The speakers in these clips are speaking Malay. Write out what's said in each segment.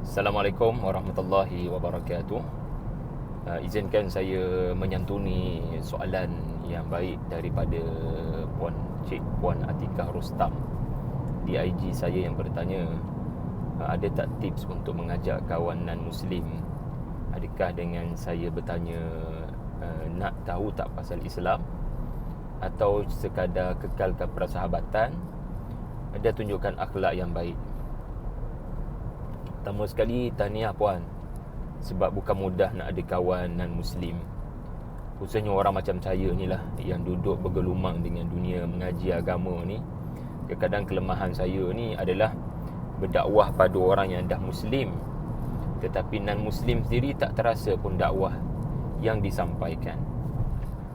Assalamualaikum warahmatullahi wabarakatuh. Izinkan saya menyantuni soalan yang baik daripada Puan Atikah Rustam di IG saya yang bertanya, ada tak tips untuk mengajak kawan non-Muslim? Adakah dengan saya bertanya nak tahu tak pasal Islam, atau sekadar kekalkan persahabatan dan tunjukkan akhlak yang baik? Pertama sekali, tahniah puan, sebab bukan mudah nak ada kawan non-Muslim. Khususnya orang macam saya ni lah, yang duduk bergelumang dengan dunia mengaji agama ni. Kadang-kadang kelemahan saya ni adalah berdakwah pada orang yang dah Muslim, tetapi non-Muslim sendiri tak terasa pun dakwah yang disampaikan.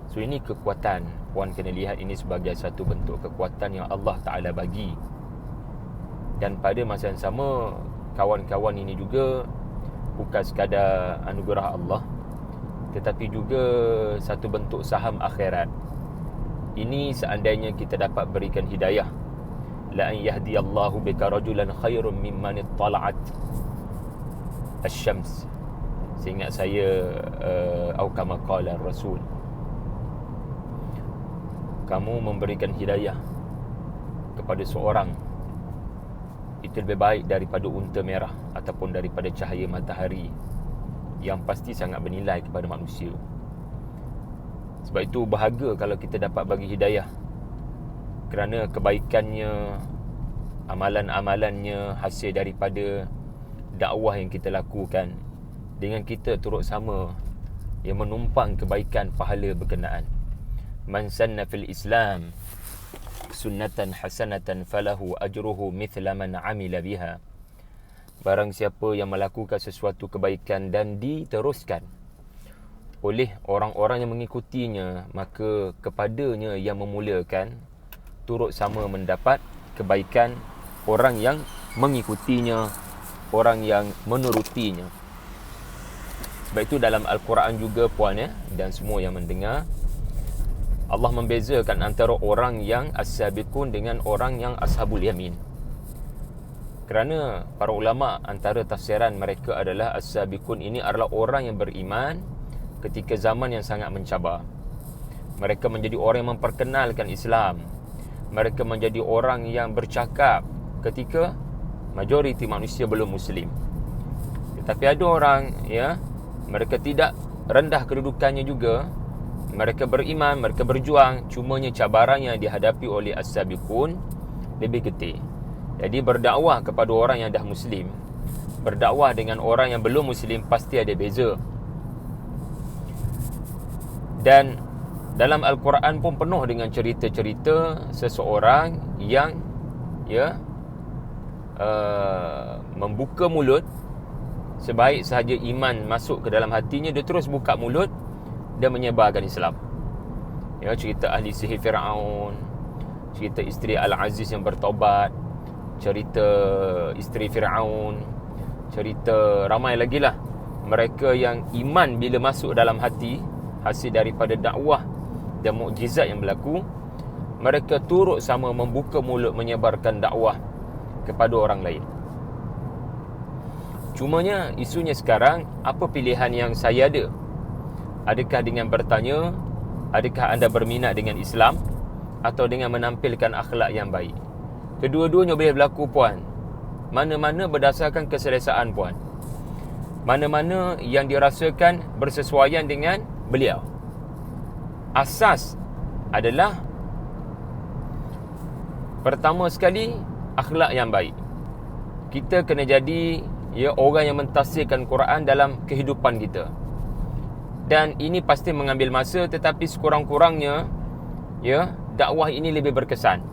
So ini kekuatan. Puan kena lihat ini sebagai satu bentuk kekuatan yang Allah Ta'ala bagi. Dan pada masa yang sama, kawan-kawan ini juga bukan sekadar anugerah Allah, tetapi juga satu bentuk saham akhirat. Ini seandainya kita dapat berikan hidayah. La an yahdiyallahu bika rajulan khairum mimman ittala'at asy-syams. Seingat saya atau kama qala Rasul, kamu memberikan hidayah kepada seorang, itu lebih baik daripada unta merah ataupun daripada cahaya matahari yang pasti sangat bernilai kepada manusia. Sebab itu berharga kalau kita dapat bagi hidayah, kerana kebaikannya, amalan-amalannya hasil daripada dakwah yang kita lakukan, dengan kita turut sama yang menumpang kebaikan pahala berkenaan. Man sanna fil Islam sunnatan hasanatan falahu ajruhu mithla man amila biha. Barang siapa yang melakukan sesuatu kebaikan dan diteruskan oleh orang-orang yang mengikutinya, maka kepadanya yang memulakan turut sama mendapat kebaikan orang yang mengikutinya, orang yang menurutinya. Sebab itu dalam Al-Quran juga puan dan semua yang mendengar, Allah membezakan antara orang yang as-sabiqun dengan orang yang ashabul yamin. Kerana para ulama antara tafsiran mereka adalah as-sabiqun ini adalah orang yang beriman ketika zaman yang sangat mencabar. Mereka menjadi orang yang memperkenalkan Islam. Mereka menjadi orang yang bercakap ketika majoriti manusia belum Muslim. Tetapi ada orang, mereka tidak rendah kedudukannya juga. Mereka beriman, mereka berjuang, cumanya cabaran yang dihadapi oleh as-sabiqun lebih getih. Jadi berdakwah kepada orang yang dah Muslim, berdakwah dengan orang yang belum Muslim pasti ada beza. Dan dalam Al-Quran pun penuh dengan cerita-cerita seseorang yang membuka mulut, sebaik sahaja iman masuk ke dalam hatinya, dia terus buka mulut dan menyebarkan Islam. Cerita ahli sihir Fir'aun, cerita isteri Al-Aziz yang bertaubat, cerita isteri Fir'aun, cerita ramai lagi lah. Mereka yang iman bila masuk dalam hati hasil daripada dakwah dan mukjizat yang berlaku, mereka turut sama membuka mulut menyebarkan dakwah kepada orang lain. Cumanya isunya sekarang, apa pilihan yang saya ada? Adakah dengan bertanya, adakah anda berminat dengan Islam, atau dengan menampilkan akhlak yang baik? Kedua-duanya boleh berlaku puan. Mana-mana berdasarkan keselesaan puan. Mana-mana yang dirasakan bersesuaian dengan beliau. Asas adalah, pertama sekali, akhlak yang baik. Kita kena jadi orang yang mentafsirkan Quran dalam kehidupan kita. Dan ini pasti mengambil masa, tetapi sekurang-kurangnya dakwah ini lebih berkesan.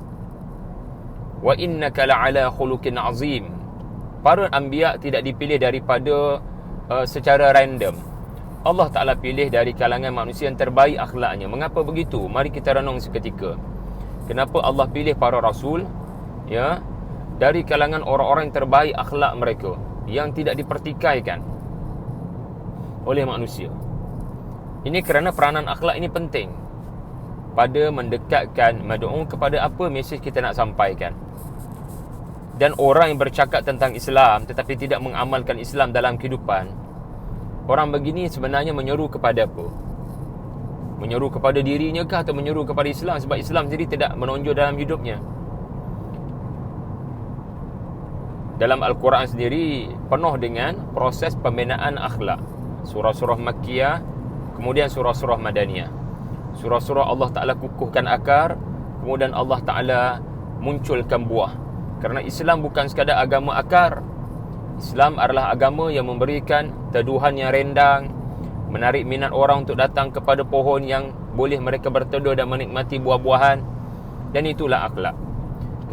Wa innaka la'ala khuluqin azim. Para anbiya tidak dipilih daripada secara random. Allah Ta'ala pilih dari kalangan manusia yang terbaik akhlaknya. Mengapa begitu? Mari kita renung seketika. Kenapa Allah pilih para rasul dari kalangan orang-orang yang terbaik akhlak mereka, yang tidak dipertikaikan oleh manusia? Ini kerana peranan akhlak ini penting pada mendekatkan mad'u kepada apa mesej kita nak sampaikan. Dan orang yang bercakap tentang Islam tetapi tidak mengamalkan Islam dalam kehidupan, orang begini sebenarnya menyeru kepada apa? Menyeru kepada dirinya kah atau menyeru kepada Islam? Sebab Islam sendiri tidak menonjol dalam hidupnya. Dalam Al-Quran sendiri penuh dengan proses pembinaan akhlak. Surah-surah Makkiyah, kemudian surah-surah Madaniyah. Surah-surah Allah Ta'ala kukuhkan akar, kemudian Allah Ta'ala munculkan buah. Kerana Islam bukan sekadar agama akar. Islam adalah agama yang memberikan teduhan yang rendang, menarik minat orang untuk datang kepada pohon yang boleh mereka berteduh dan menikmati buah-buahan. Dan itulah akhlak.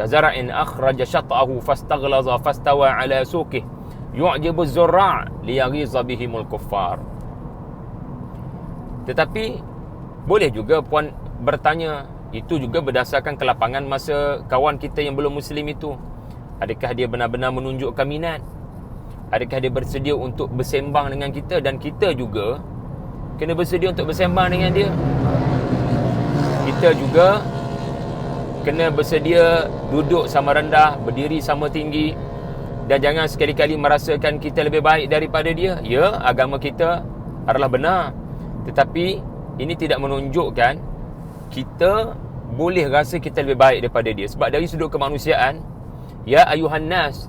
Kazara'in akhraja syat'ahu fastaghlaza fastawa ala suqih yu'jibu az-zurra' liyaghiza bihimul kuffar. Tetapi boleh juga puan bertanya, itu juga berdasarkan kelapangan masa kawan kita yang belum Muslim itu. Adakah dia benar-benar menunjukkan minat? Adakah dia bersedia untuk bersembang dengan kita? Dan kita juga kena bersedia untuk bersembang dengan dia. Kita juga kena bersedia duduk sama rendah, berdiri sama tinggi. Dan jangan sekali-kali merasakan kita lebih baik daripada dia. Ya, agama kita adalah benar, tetapi ini tidak menunjukkan kita boleh rasa kita lebih baik daripada dia. Sebab dari sudut kemanusiaan, ya ayuhan nas,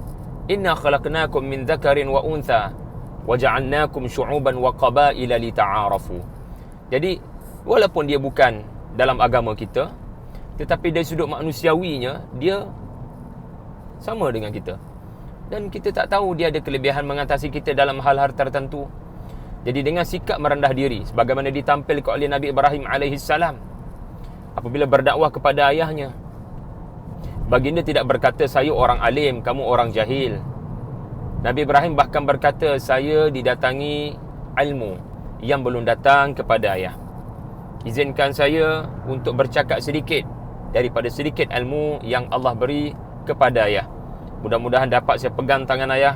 inna khalaqnakum min dzakarin wa untha wa ja'alnakum syu'uban wa qabaila lita'arafu. Jadi walaupun dia bukan dalam agama kita, tetapi dari sudut manusiawinya dia sama dengan kita. Dan kita tak tahu dia ada kelebihan mengatasi kita dalam hal-hal tertentu. Jadi dengan sikap merendah diri sebagaimana ditampilkan oleh Nabi Ibrahim alaihissalam apabila berdakwah kepada ayahnya, baginda tidak berkata saya orang alim, kamu orang jahil. Nabi Ibrahim bahkan berkata saya didatangi ilmu yang belum datang kepada ayah. Izinkan saya untuk bercakap sedikit daripada sedikit ilmu yang Allah beri kepada ayah. Mudah-mudahan dapat saya pegang tangan ayah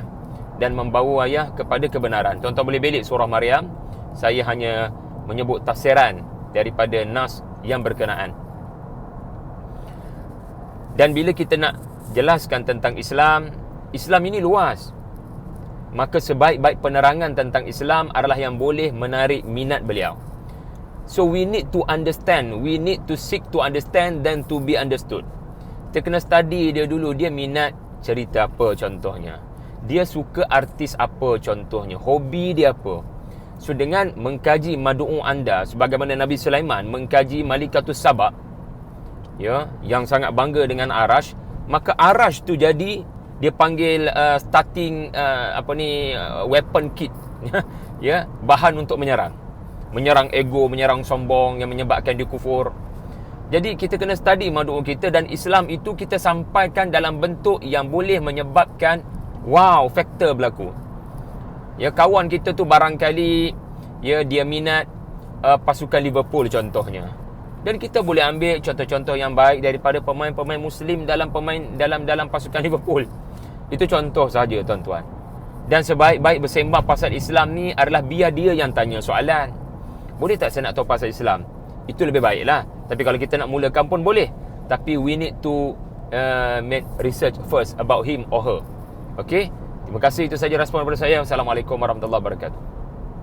dan membawa ayah kepada kebenaran. Tuan-tuan boleh belik surah Maryam. Saya hanya menyebut tafsiran daripada nas yang berkenaan. Dan bila kita nak jelaskan tentang Islam, Islam ini luas. Maka sebaik-baik penerangan tentang Islam adalah yang boleh menarik minat beliau. So we need to understand, we need to seek to understand than to be understood. Kita kena study dia dulu. Dia minat cerita apa contohnya, dia suka artis apa contohnya, hobi dia apa. So dengan mengkaji madu'u anda, sebagaimana Nabi Sulaiman mengkaji Malikatus Saba, ya, yang sangat bangga dengan Arash, maka Arash tu jadi dia panggil starting weapon kit ya, bahan untuk menyerang ego, menyerang sombong yang menyebabkan dia kufur. Jadi kita kena study madu'u kita, dan Islam itu kita sampaikan dalam bentuk yang boleh menyebabkan wow faktor berlaku. Ya, kawan kita tu barangkali ya dia minat pasukan Liverpool contohnya. Dan kita boleh ambil contoh-contoh yang baik daripada pemain-pemain Muslim dalam pasukan Liverpool. Itu contoh saja tuan-tuan. Dan sebaik-baik bersembang pasal Islam ni adalah biar dia yang tanya soalan. Boleh tak saya nak tahu pasal Islam? Itu lebih baiklah. Tapi kalau kita nak mulakan pun boleh. Tapi we need to make research first about him or her. Okay? Terima kasih, itu saja respon daripada saya. Assalamualaikum warahmatullahi wabarakatuh.